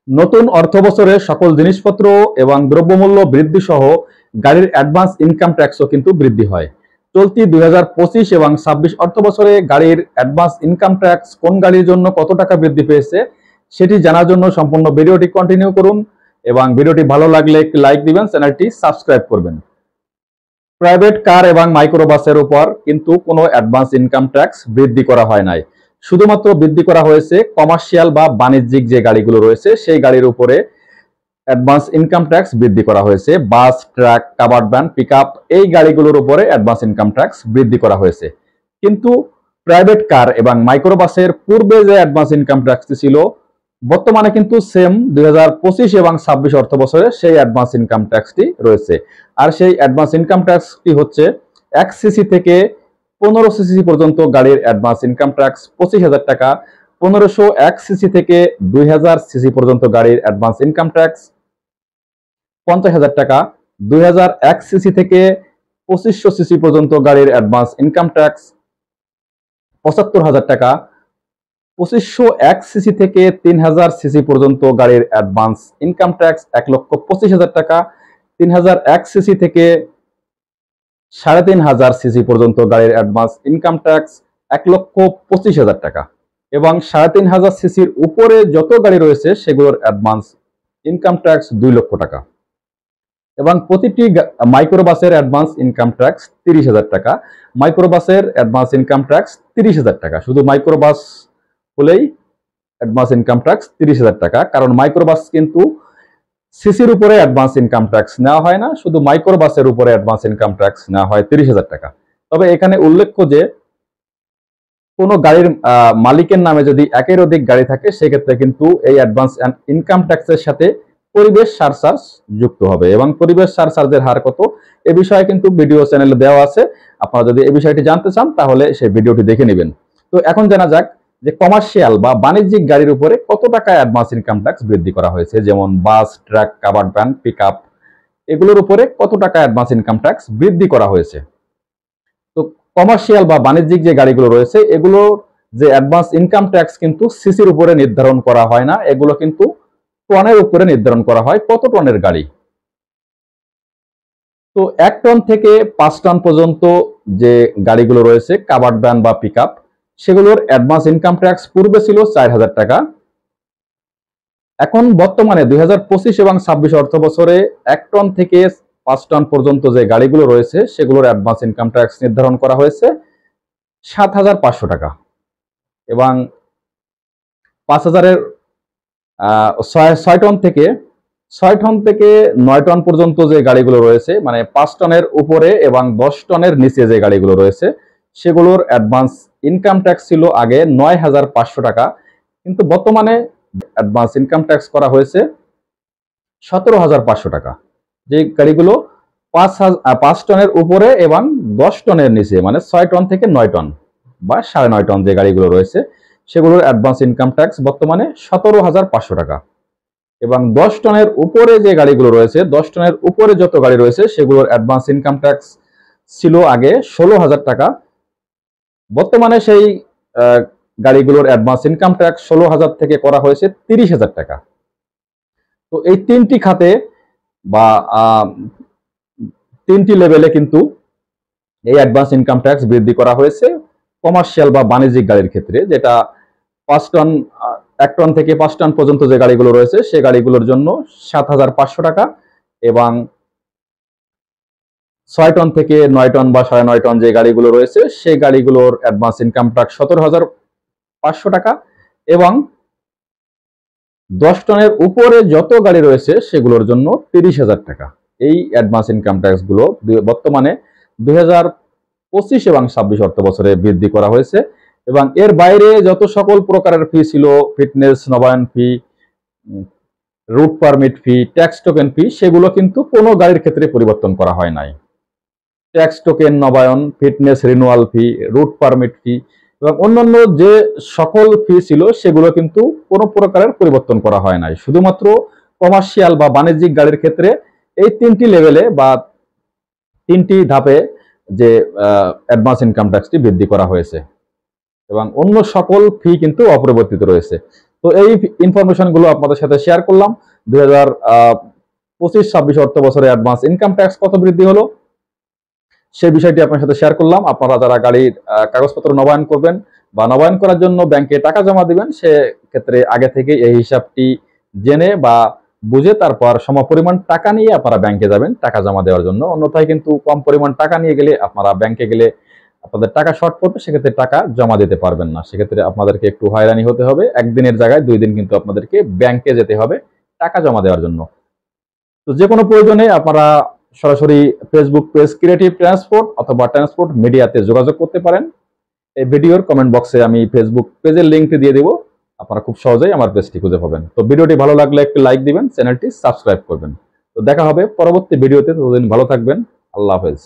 নতুন অর্থবছরে সকল জিনিসপত্র এবং দ্রব্যমূল্য বৃদ্ধি সহ গাড়ির অ্যাডভান্স ইনকাম ট্যাক্সও কিন্তু বৃদ্ধি হয়। চলতি 2025 এবং 26 অর্থবছরে গাড়ির অ্যাডভান্স ইনকাম ট্যাক্স কোন গাড়ির জন্য কত টাকা বৃদ্ধি পেয়েছে সেটি জানার জন্য সম্পূর্ণ ভিডিওটি কন্টিনিউ করুন এবং ভিডিওটি ভালো লাগলে একটি লাইক দিবেন, চ্যানেলটি সাবস্ক্রাইব করবেন। প্রাইভেট কার এবং মাইক্রোবাসের উপর কিন্তু কোনো অ্যাডভান্স ইনকাম ট্যাক্স বৃদ্ধি করা হয় নাই। শুধুমাত্র বৃদ্ধি করা হয়েছে কমার্শিয়াল বা বাণিজ্যিক যে গাড়িগুলো রয়েছে সেই গাড়ির উপরে অ্যাডভান্স ইনকাম ট্যাক্স বৃদ্ধি করা হয়েছে। বাস, ট্রাক, কাভার্ড ভ্যান, পিকআপ এই গাড়িগুলোর উপরে অ্যাডভান্স ইনকাম ট্যাক্স বৃদ্ধি করা হয়েছে। কিন্তু প্রাইভেট কার এবং মাইক্রোবাসের পূর্বে যে অ্যাডভান্স ইনকাম ট্যাক্সটি ছিল বর্তমানে কিন্তু সেম 2025 এবং 26 অর্থ বছরে সেই অ্যাডভান্স ইনকাম ট্যাক্সটি রয়েছে। আর সেই অ্যাডভান্স ইনকাম ট্যাক্সটি হচ্ছে 1 সিসি থেকে 15 সিসি পর্যন্ত গাড়ির অ্যাডভান্স ইনকাম ট্যাক্স 25,000 টাকা, 1501 সিসি থেকে 2000 সিসি পর্যন্ত গাড়ির অ্যাডভান্স ইনকাম ট্যাক্স 50,000 টাকা, 2001 সিসি থেকে 2500 সিসি পর্যন্ত গাড়ির অ্যাডভান্স ইনকাম ট্যাক্স 75,000 টাকা, 2501 সিসি থেকে 3000 সিসি পর্যন্ত গাড়ির অ্যাডভান্স ইনকাম ট্যাক্স 1,25,000 টাকা, 3001 সিসি থেকে 3500 সিসি পর্যন্ত গাড়ির অ্যাডভান্স ইনকাম ট্যাক্স 1,25,000 টাকা এবং 3500 সিসির উপরে যত গাড়ি রয়েছে সেগুলোর অ্যাডভান্স ইনকাম ট্যাক্স 2 লক্ষ টাকা এবং প্রতিটি মাইক্রোবাসের অ্যাডভান্স ইনকাম ট্যাক্স 30,000 টাকা। মাইক্রোবাসের অ্যাডভান্স ইনকাম ট্যাক্স 30,000 টাকা, শুধু মাইক্রোবাস হলেই অ্যাডভান্স ইনকাম ট্যাক্স 30,000 টাকা, কারণ মাইক্রোবাস কিন্তু সিসির উপরে অ্যাডভান্স ইনকাম ট্যাক্স নেওয়া হয় না, শুধু মাইক্রোবাসের উপরে অ্যাডভান্স ইনকাম ট্যাক্স নেওয়া হয় 30,000 টাকা। তবে এখানে উল্লেখ্য যে কোনো গাড়ির মালিকের নামে যদি একের অধিক গাড়ি থাকে সেক্ষেত্রে কিন্তু এই অ্যাডভান্স ইনকাম ট্যাক্সের সাথে পরিবেশ সারচার্জ যুক্ত হবে এবং পরিবেশ সারচার্জের হার কত এ বিষয়ে কিন্তু ভিডিও চ্যানেলে দেওয়া আছে। আপনারা যদি এই বিষয়টি জানতে চান তাহলে সেই ভিডিওটি দেখে নেবেন। তো এখন জানা যাক যে কমার্শিয়াল বা বাণিজ্যিক গাড়ির উপরে কত টাকা অ্যাডভান্স ইনকাম ট্যাক্স বৃদ্ধি করা হয়েছে, যেমন বাস, ট্রাক, কাভার্ড ভ্যান, পিকআপ এগুলোর উপরে কত টাকা অ্যাডভান্স ইনকাম ট্যাক্স বৃদ্ধি করা হয়েছে। তো কমার্শিয়াল বা বাণিজ্যিক যে গাড়িগুলো রয়েছে এগুলো যে অ্যাডভান্স ইনকাম ট্যাক্স কিন্তু সিসির উপরে নির্ধারণ করা হয় না, এগুলো কিন্তু টনের উপরে নির্ধারণ করা হয় কত টনের গাড়ি। তো 1 টন থেকে 5 টন পর্যন্ত যে গাড়িগুলো রয়েছে কাভার্ড ভ্যান বা পিকআপ সেগুলোর অ্যাডভান্স ইনকাম ট্যাক্স পূর্বে ছিল 4,000 টাকা। এখন বর্তমানে 2025 এবং 26 অর্থ বছরে 1 টন থেকে 5 টন পর্যন্ত যে গাড়িগুলো রয়েছে সেগুলোর অ্যাডভান্স ইনকাম ট্যাক্স নির্ধারণ করা হয়েছে 7,500 টাকা এবং 5,000-এর 6 টন থেকে 9 টন পর্যন্ত যে গাড়িগুলো রয়েছে, মানে 5 টনের উপরে এবং 10 টনের নিচে যে গাড়িগুলো রয়েছে সেগুলোর অ্যাডভান্স ইনকাম ট্যাক্স ছিল আগে 9,500 টাকা, কিন্তু বর্তমানে অ্যাডভান্স ইনকাম ট্যাক্স করা হয়েছে 17,500 টাকা। যে গাড়িগুলো 5 টনের উপরে এবং 10 টনের নিচে মানে 6 টন থেকে 9 টন বা 9.5 টন যে গাড়িগুলো রয়েছে সেগুলোর অ্যাডভান্স ইনকাম ট্যাক্স বর্তমানে 17,500 টাকা এবং 10 টনের উপরে যে গাড়িগুলো রয়েছে 10 টনের উপরে যত গাড়ি রয়েছে সেগুলোর অ্যাডভান্স ইনকাম ট্যাক্স ছিল আগে 16,000 টাকা, বর্তমানে সেই গাড়িগুলোর অ্যাডভান্স ইনকাম ট্যাক্স 16,000 থেকে করা হয়েছে 30,000 টাকা। তো এই তিনটি খাতে বা তিনটি লেভেলে কিন্তু এই অ্যাডভান্স ইনকাম ট্যাক্স বৃদ্ধি করা হয়েছে কমার্শিয়াল বা বাণিজ্যিক গাড়ির ক্ষেত্রে, যেটা 5 টন 1 টন থেকে 5 টন পর্যন্ত যে গাড়িগুলো রয়েছে সেই গাড়িগুলোর জন্য 7,500 টাকা এবং 6 টন থেকে 9 টন বা 9.5 টন যে গাড়িগুলো রয়েছে সেই গাড়িগুলোর অ্যাডভান্স ইনকাম ট্যাক্স 17,500 টাকা এবং 10 টনের উপরে যত গাড়ি রয়েছে সেগুলোর জন্য 30,000 টাকা। এই অ্যাডভান্স ইনকাম ট্যাক্স গুলো বর্তমানে 2025 এবং 26 অর্থ বছরে বৃদ্ধি করা হয়েছে এবং এর বাইরে যত সকল প্রকারের ফি ছিল, ফিটনেস নবায়ন fee, route permit fee, tax token fee, সেগুলো কিন্তু কোনো গাড়ির ক্ষেত্রে পরিবর্তন করা হয় নাই। ট্যাক্স টোকেন নবায়ন, fitness renewal fee, route permit fee এবং অন্যান্য যে সকল ফি ছিল সেগুলো কিন্তু কোনো প্রকারের পরিবর্তন করা হয় নাই। শুধুমাত্র কমার্শিয়াল বা বাণিজ্যিক গাড়ির ক্ষেত্রে এই তিনটি লেভেলে বা তিনটি ধাপে যে অ্যাডভান্স ইনকাম ট্যাক্সটি বৃদ্ধি করা হয়েছে এবং অন্য সকল ফি কিন্তু অপরিবর্তিত রয়েছে। তো এই ইনফরমেশন গুলো আপনাদের সাথে শেয়ার করলাম। 2025-26 অর্থ বছরে অ্যাডভান্স ইনকাম ট্যাক্স কত বৃদ্ধি হলো সেই বিষয়টি আপনার সাথে শেয়ার করলাম। আপনারা যারা গাড়ির কাগজপত্র নবায়ন করবেন বা নবায়ন করার জন্য ব্যাংকে টাকা জমা দিবেন, সে ক্ষেত্রে আগে থেকে এই হিসাবটি জেনে বা বুঝে তারপর সমপরিমাণ টাকা নিয়ে আপনারা ব্যাংকে যাবেন টাকা জমা দেওয়ার জন্য। অন্যথায় কিন্তু কম পরিমাণ টাকা নিয়ে গেলে আপনারা ব্যাংকে গেলে আপনাদের টাকা শর্ট পড়বে, সেক্ষেত্রে টাকা জমা দিতে পারবেন না। সেক্ষেত্রে আপনাদেরকে একটু হয়রানি হতে হবে, একদিনের জায়গায় 2 দিন কিন্তু আপনাদেরকে ব্যাংকে যেতে হবে টাকা জমা দেওয়ার জন্য। তো যে কোনো প্রয়োজনে আপনারা সরাসরি ফেসবুক পেজ ক্রিয়েটিভ ট্রান্সপোর্ট অথবা ট্রান্সপোর্ট মিডিয়াতে যোগাযোগ করতে পারেন। এই ভিডিওর কমেন্ট বক্সে আমি ফেসবুক পেজের লিঙ্কটি দিয়ে দেব, আপনারা খুব সহজেই আমার পেজটি খুঁজে পাবেন। তো ভিডিওটি ভালো লাগলে একটি লাইক দিবেন, চ্যানেলটি সাবস্ক্রাইব করবেন। তো দেখা হবে পরবর্তী ভিডিওতে, ততদিন ভালো থাকবেন। আল্লাহ হাফেজ।